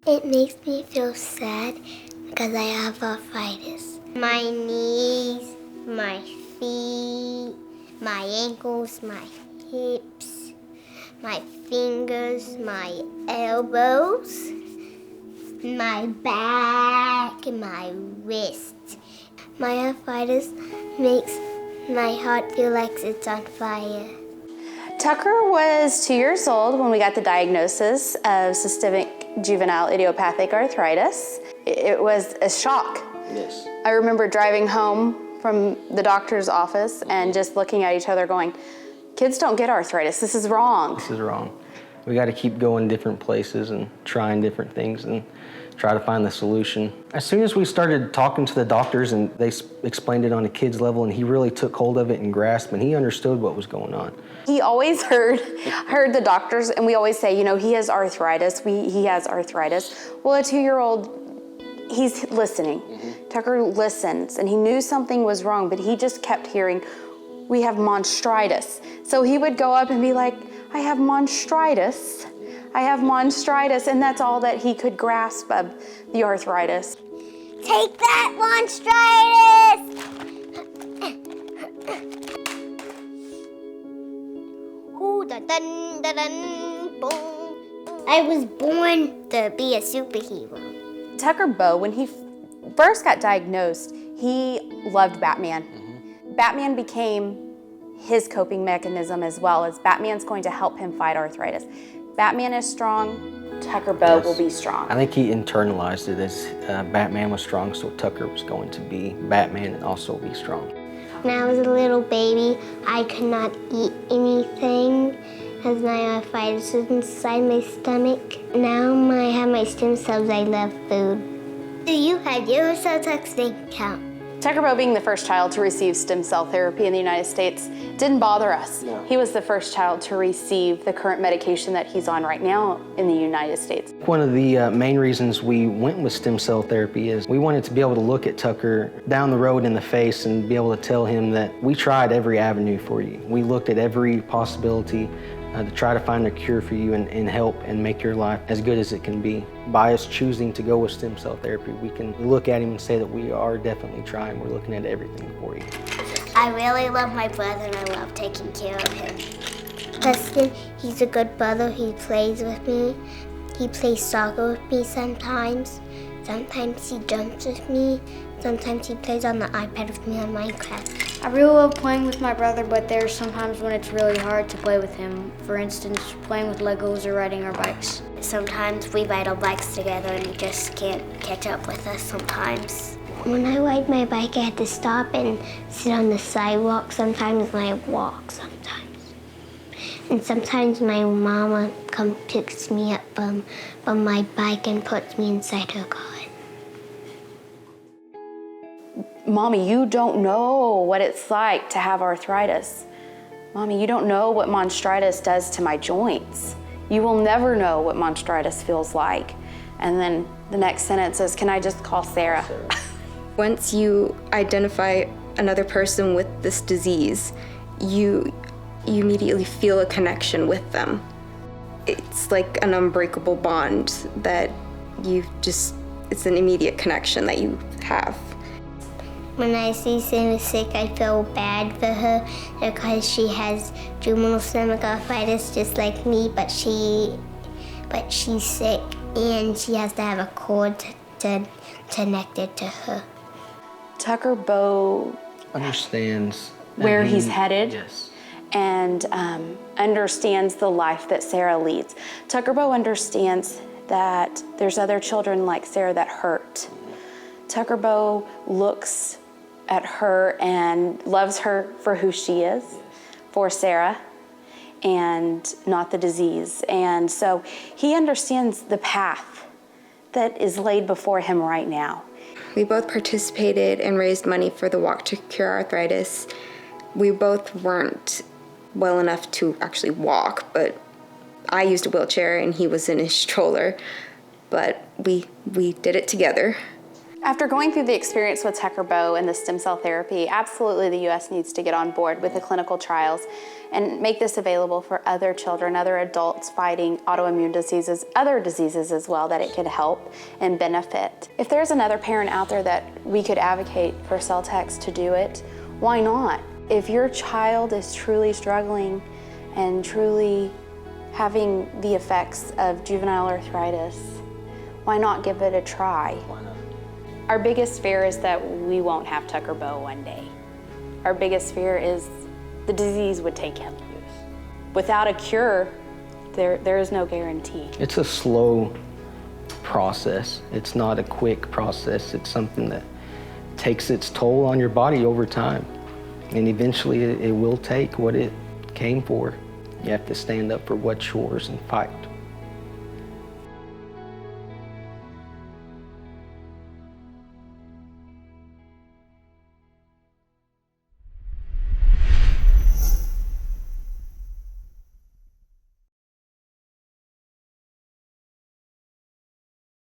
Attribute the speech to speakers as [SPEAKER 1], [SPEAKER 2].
[SPEAKER 1] It makes me feel sad because I have arthritis. My knees, my feet, my ankles, my hips, my fingers, my elbows, my back, and my wrist. My arthritis makes my heart feel like it's on fire.
[SPEAKER 2] Tucker was 2 years old when we got the diagnosis of systemic juvenile idiopathic arthritis. It was a shock.
[SPEAKER 3] Yes.
[SPEAKER 2] I remember driving home from the doctor's office and just looking at each other going, kids don't get arthritis, this is wrong.
[SPEAKER 3] This is wrong. We got to keep going different places and trying different things and try to find the solution. As soon as we started talking to the doctors and they explained it on a kid's level, and he really took hold of it and grasped, and he understood what was going on.
[SPEAKER 2] He always heard the doctors, and we always say, he has arthritis, he has arthritis. Well, a 2-year-old, he's listening. Tucker listens, and he knew something was wrong, but he just kept hearing, we have monstritis. So he would go up and be like, I have monstritis. I have monstritis, and that's all that he could grasp of the arthritis.
[SPEAKER 1] Take that, monstritis! Ooh, dun, dun, dun, dun, boom. I was born to be a superhero.
[SPEAKER 2] Tucker Bowe, when he first got diagnosed, he loved Batman. Batman became his coping mechanism as well, as Batman's going to help him fight arthritis. Batman is strong, Tucker Bowe will be strong.
[SPEAKER 3] I think he internalized it as Batman was strong, so Tucker was going to be Batman and also be strong.
[SPEAKER 1] When I was a little baby, I could not eat anything because my arthritis was inside my stomach. Now I have my stem cells, I love food. Do you have your Celltex bank account?
[SPEAKER 2] Tucker Bowe, being the first child to receive stem cell therapy in the United States, didn't bother us.
[SPEAKER 3] No.
[SPEAKER 2] He was the first child to receive the current medication that he's on right now in the United States.
[SPEAKER 3] One of the main reasons we went with stem cell therapy is we wanted to be able to look at Tucker down the road in the face and be able to tell him that we tried every avenue for you. We looked at every possibility to try to find a cure for you and help and make your life as good as it can be. By us choosing to go with stem cell therapy, we can look at him and say that we are definitely trying. We're looking at everything for you.
[SPEAKER 1] I really love my brother and I love taking care of him. Preston, he's a good brother. He plays with me. He plays soccer with me sometimes. Sometimes he jumps with me. Sometimes he plays on the iPad with me on Minecraft.
[SPEAKER 4] I really love playing with my brother, but there's sometimes when it's really hard to play with him. For instance, playing with Legos or riding our bikes.
[SPEAKER 1] Sometimes we ride our bikes together and he just can't catch up with us sometimes. When I ride my bike, I have to stop and sit on the sidewalk sometimes when I walk sometimes. And sometimes my mama comes picks me up from my bike and puts me inside her car.
[SPEAKER 2] Mommy, you don't know what it's like to have arthritis. Mommy, you don't know what monstritis does to my joints. You will never know what monstritis feels like. And then the next sentence is, can I just call Sarah?
[SPEAKER 5] Once you identify another person with this disease, you immediately feel a connection with them. It's like an unbreakable bond that it's an immediate connection that you have.
[SPEAKER 1] When I see Sarah sick, I feel bad for her because she has juvenile stomach arthritis just like me, but she's sick and she has to have a cord connected to her.
[SPEAKER 2] Tucker Bowe
[SPEAKER 3] Understands
[SPEAKER 2] where he's headed.
[SPEAKER 3] Yes.
[SPEAKER 2] And understands the life that Sarah leads. Tucker Bowe understands that there's other children like Sarah that hurt. Tucker Bowe looks at her and loves her for who she is, for Sarah, and not the disease. And so he understands the path that is laid before him right now.
[SPEAKER 5] We both participated and raised money for the Walk to Cure Arthritis. We both weren't well enough to actually walk, but I used a wheelchair and he was in his stroller, but we did it together.
[SPEAKER 2] After going through the experience with Tucker Bow and the stem cell therapy, absolutely the U.S. needs to get on board with the clinical trials and make this available for other children, other adults fighting autoimmune diseases, other diseases as well, that it could help and benefit. If there's another parent out there that we could advocate for Celltex to do it, why not? If your child is truly struggling and truly having the effects of juvenile arthritis, why not give it a try?
[SPEAKER 3] Why not?
[SPEAKER 2] Our biggest fear is that we won't have Tucker Bow one day. Our biggest fear is the disease would take him. Without a cure, there is no guarantee.
[SPEAKER 3] It's a slow process. It's not a quick process. It's something that takes its toll on your body over time. And eventually it will take what it came for. You have to stand up for what's yours and fight